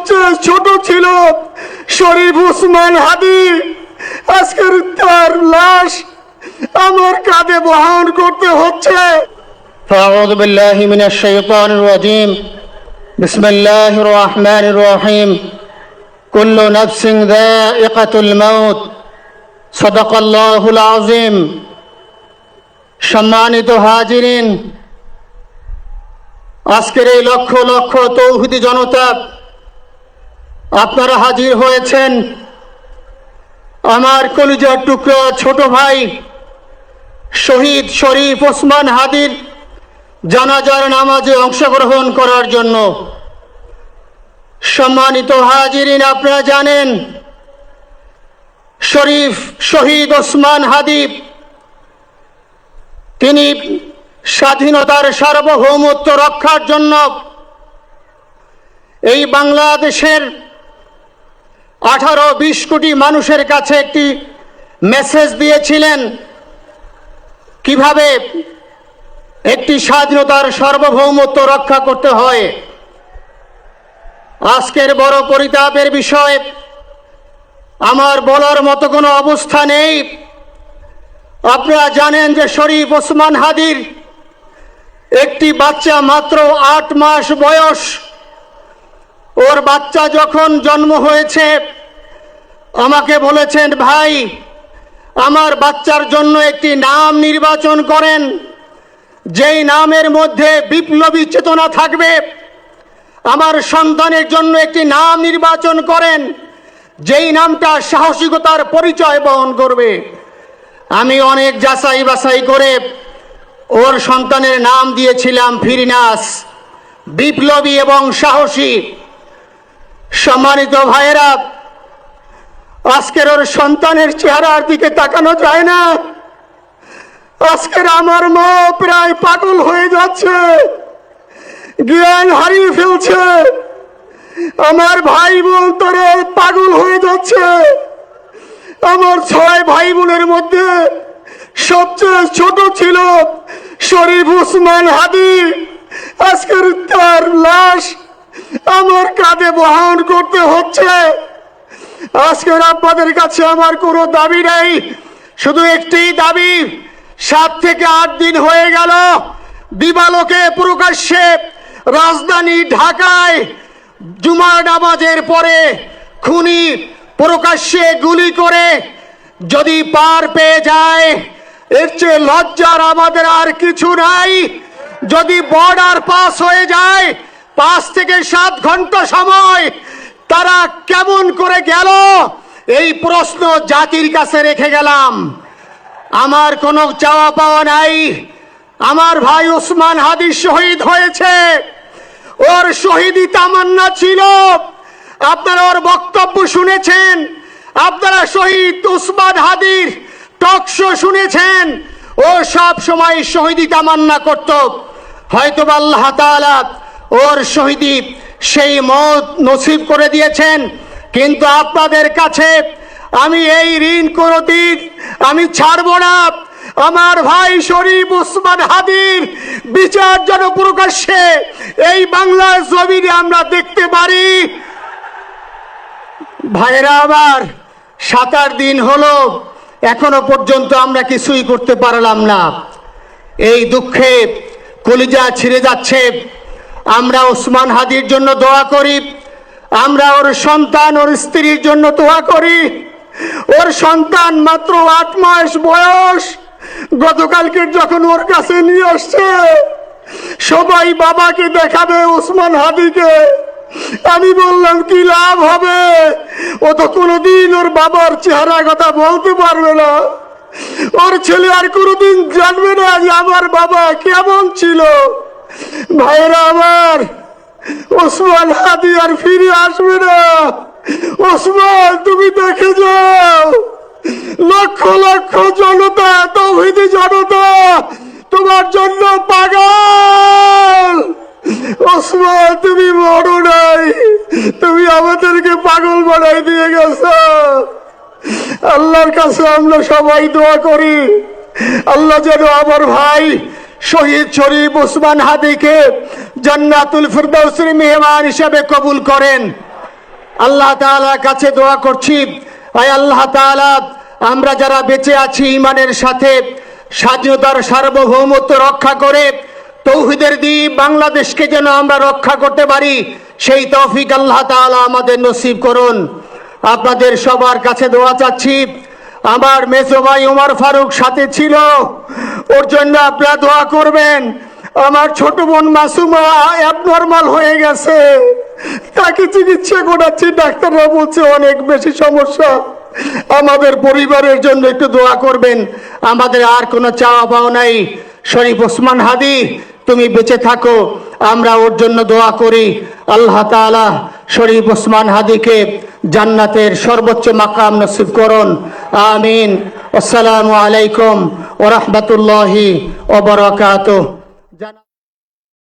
সবচেয়ে ছোট ছিল শরীফ ওসমান হাদি। আজকের তার লাশ আমার কাঁধে বহন করতে হচ্ছে। أعوذ بالله من الشيطان الرجيم بسم الله الرحمن الرحيم كل نفس ذائقة الموت صدق الله العظيم সম্মানিত হাজিরিন, আজকের এই লক্ষ লক্ষ তৌহিদি জনতা আপনারা হাজির হয়েছেন আমার কলিজার টুকরা ছোট ভাই শহীদ শরীফ ওসমান হাদির জানাজার নামাজে অংশগ্রহণ করার জন্য। সম্মানিত হাজিরিন, আপনারা জানেন শহীদ ওসমান হাদি তিনি স্বাধীনতার সার্বভৌমত্ব রক্ষার জন্য এই বাংলাদেশের 18-20 কোটি মানুষের কাছে একটি মেসেজ দিয়েছিলেন কিভাবে একটি স্বাধীনতার সার্বভৌমত্ব রক্ষা করতে হয়। আজকের বড় পরিতাপের বিষয়, আমার বলার মতো কোনো অবস্থা নেই। আপনারা জানেন যে শরীফ ওসমান হাদির একটি বাচ্চা মাত্র 8 মাস বয়স। ওর বাচ্চা যখন জন্ম হয়েছে আমাকে বলেছেন, ভাই আমার বাচ্চার জন্য একটি নাম নির্বাচন করেন, যেই নামের মধ্যে বিপ্লবী চেতনা থাকবে। আমার সন্তানের জন্য একটি নাম নির্বাচন করেন, যেই নামটা সাহসিকতার পরিচয় বহন করবে। আমি অনেক যাচাই বাছাই করে ওর সন্তানের নাম দিয়েছিলাম ফিরিনাস, বিপ্লবী এবং সাহসী। সম্মানিত ভাইয়েরা, আজকের ওর সন্তানের চেহারার দিকে তাকানো যায় না। আজকের আমার মা প্রায় পাগল হয়ে যাচ্ছে, জ্ঞান হারিয়ে ফেলছে। আমার ভাই বোন তারা পাগল হয়ে যাচ্ছে। আমার 6 ভাই বোনের মধ্যে সবচেয়ে ছোট ছিল শরীফ ওসমান হাদি। আজকের তার লাশ আমার কাঁধে বহন করতে হচ্ছে। আজকের আপনাদের কাছে আমার কোনো দাবি নাই, শুধু একটি দাবি। 7 থেকে 8 দিন হয়ে গেল দিবালোকে প্রকাশ্যে রাজধানী ঢাকায় জুমার নামাজের পরে খুনি প্রকাশ্যে গুলি করে যদি পার পেয়ে যায়, এর চেয়ে লজ্জার আমাদের আর কিছু নাই। যদি বর্ডার পাস হয়ে যায়, 5 থেকে 7 ঘন্টা সময় তারা কেমন করে গেল, এই প্রশ্ন জাতির কাছে রেখে গেলাম। আমার কোনো চাওয়া পাওয়া নাই। আমার ভাই ওসমান হাদি শহীদ হয়েছে, ওর শহীদি তামান্না ছিল। আপনারা ওর বক্তব্য শুনেছেন, আপনারা শহীদ ওসমান হাদির টক শো শুনেছেন। ও সব সময় শহীদি তামান্না করত। হয়তো আল্লাহ তাআলা ওর শহীদি সেই মত নসিব করে দিয়েছেন। কিন্তু আপনাদের কাছে আমি এই ঋণ কোনোদিন আমি ছাড়ব না। আমার ভাই শরীফ ওসমান হাদির বিচার যেন প্রকাশ্যে এই বাংলার জমিনে আমরা দেখতে পারি। ভাইরা আমার, 7-8 দিন হলো, এখনো পর্যন্ত আমরা কিছুই করতে পারলাম না। এই দুঃখে কলিজা ছিঁড়ে যাচ্ছে। আমরা ওসমান হাদির জন্য দোয়া করি, আমরা ওর সন্তান ওর স্ত্রীর জন্য দোয়া করি। ওর সন্তান মাত্র 8 মাস বয়স। গতকালকে যখন ওর কাছে নিয়ে আসছে, সবাই বাবাকে দেখাবে ওসমান হাদিকে। আমি বললাম কি লাভ হবে, ও তো কোনোদিন ওর বাবার চেহারা কথা বলতে পারবে না। ওর ছেলে আর কোনোদিন জানবে না যে আমার বাবা কেমন ছিল। ভাইরা আমার, ওসমান হাদি আর ফিরে আসবে না। ওসমান, তুমি দেখে যাও, লক্ষ লক্ষ জনতা, তৌহিদি জনতা তোমার জন্য পাগল। ওসমান, তুমি মরো নাই, তুমি আমাদেরকে পাগল বানাই দিয়ে গেছো। আল্লাহর কাছে আমরা সবাই দোয়া করি, আল্লাহ যেন আমার ভাই শহীদ শরীফ ওসমান হাদিকে জান্নাতুল ফিরদাউসের মেহমান হিসেবে কবুল করেন। আল্লাহ তাআলার কাছে দোয়া করছি, আয় আল্লাহ তাআলা, আমরা যারা বেঁচে আছি ঈমানের সাথে স্বাধীনতার সার্বভৌমত্ব রক্ষা করে তৌহিদের দ্বীপ বাংলাদেশকে যেন আমরা রক্ষা করতে পারি, সেই তৌফিক আল্লাহ তাআলা আমাদের নসিব করুন। আপনাদের সবার কাছে দোয়া চাচ্ছি। আমার মেজো ভাই ওমর ফারুক সাথে ছিল, ওর জন্য আপনারা দোয়া করবেন। আমার ছোট বোন মাসুমা অ্যাবনর্মাল হয়ে গেছে, তাকে চিকিৎসা করাচ্ছি, ডাক্তাররা বলছে অনেক বেশি সমস্যা। আমাদের পরিবারের জন্য একটু দোয়া করবেন। আমাদের আর কোনো চাওয়া পাওয়া নাই। শরীফ ওসমান হাদি, তুমি বেঁচে থাকো, আমরা ওর জন্য দোয়া করি। আল্লাহ তাআলা শরীফ ওসমান হাদিকে জান্নাতের সর্বোচ্চ মাকাম নসিব করুন। আমিন। আসসালামু আলাইকুম ওয়া রাহমাতুল্লাহি ওয়া বারাকাতুহু।